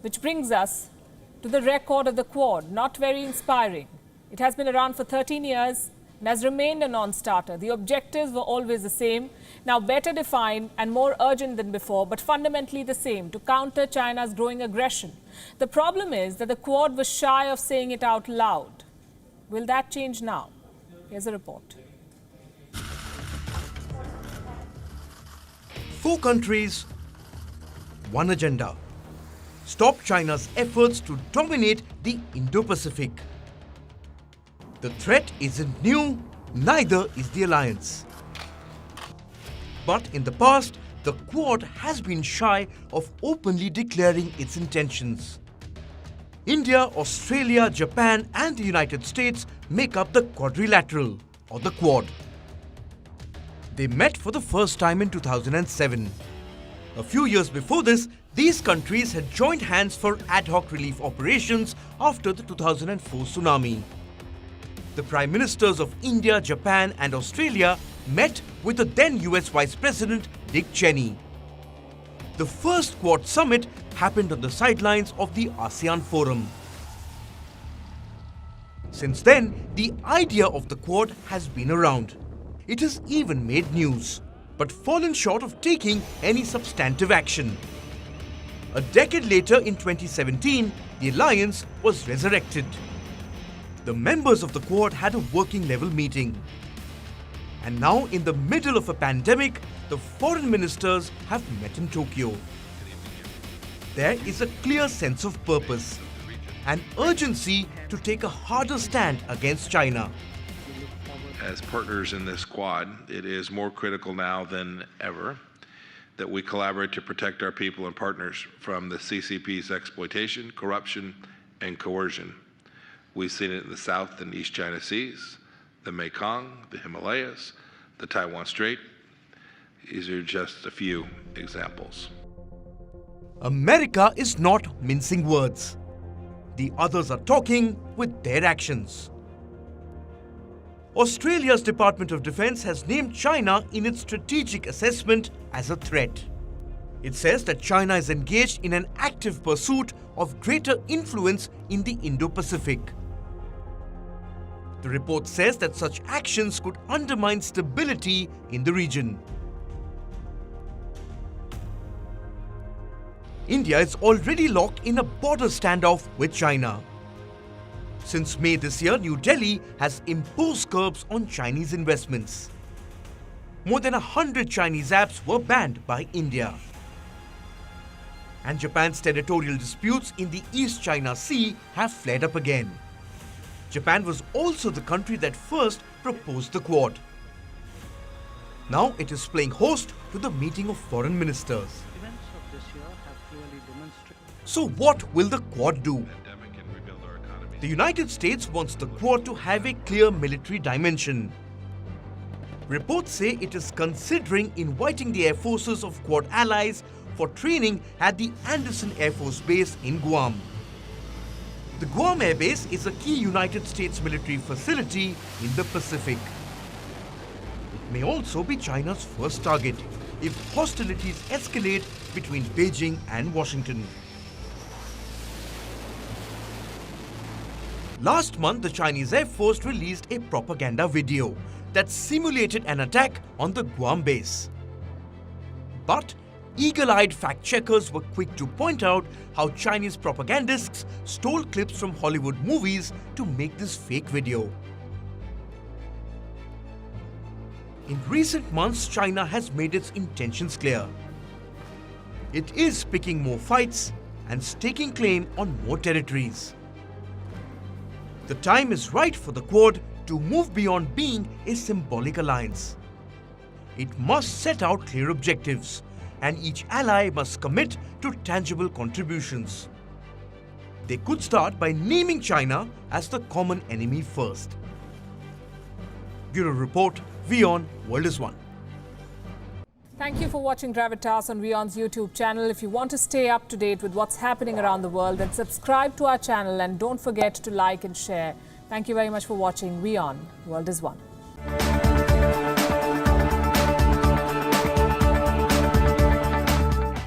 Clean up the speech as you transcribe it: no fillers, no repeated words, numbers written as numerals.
Which brings us to the record of the Quad, not very inspiring. It has been around for 13 years and has remained a non-starter. The objectives were always the same, now better defined and more urgent than before, but fundamentally the same, to counter China's growing aggression. The problem is that the Quad was shy of saying it out loud. Will that change now? Here's a report. 4 countries, 1 agenda. Stop China's efforts to dominate the Indo-Pacific. The threat isn't new, neither is the alliance. But in the past, the Quad has been shy of openly declaring its intentions. India, Australia, Japan and the United States make up the Quadrilateral, or the Quad. They met for the first time in 2007. A few years before this, these countries had joined hands for ad hoc relief operations after the 2004 tsunami. The Prime Ministers of India, Japan and Australia met with the then US Vice President Dick Cheney. The first Quad summit happened on the sidelines of the ASEAN Forum. Since then, the idea of the Quad has been around. It has even made news, but fallen short of taking any substantive action. A decade later, in 2017, the alliance was resurrected. The members of the Quad had a working level meeting. And now, in the middle of a pandemic, the foreign ministers have met in Tokyo. There is a clear sense of purpose, an urgency to take a harder stand against China. As partners in this Quad, it is more critical now than ever that we collaborate to protect our people and partners from the CCP's exploitation, corruption, and coercion. We've seen it in the South and East China Seas, the Mekong, the Himalayas, the Taiwan Strait. These are just a few examples. America is not mincing words. The others are talking with their actions. Australia's Department of Defence has named China in its strategic assessment as a threat. It says that China is engaged in an active pursuit of greater influence in the Indo-Pacific. The report says that such actions could undermine stability in the region. India is already locked in a border standoff with China. Since May this year, New Delhi has imposed curbs on Chinese investments. More than 100 Chinese apps were banned by India. And Japan's territorial disputes in the East China Sea have flared up again. Japan was also the country that first proposed the Quad. Now it is playing host to the meeting of foreign ministers. So what will the Quad do? The United States wants the Quad to have a clear military dimension. Reports say it is considering inviting the air forces of Quad allies for training at the Anderson Air Force Base in Guam. The Guam Air Base is a key United States military facility in the Pacific. It may also be China's first target if hostilities escalate between Beijing and Washington. Last month, the Chinese Air Force released a propaganda video that simulated an attack on the Guam base. But eagle-eyed fact-checkers were quick to point out how Chinese propagandists stole clips from Hollywood movies to make this fake video. In recent months, China has made its intentions clear. It is picking more fights and staking claim on more territories. The time is right for the Quad to move beyond being a symbolic alliance. It must set out clear objectives, and each ally must commit to tangible contributions. They could start by naming China as the common enemy first. Bureau Report, WION, World is One. Thank you for watching Gravitas on WION's YouTube channel. If you want to stay up to date with what's happening around the world, then subscribe to our channel and don't forget to like and share. Thank you very much for watching WION, World is One.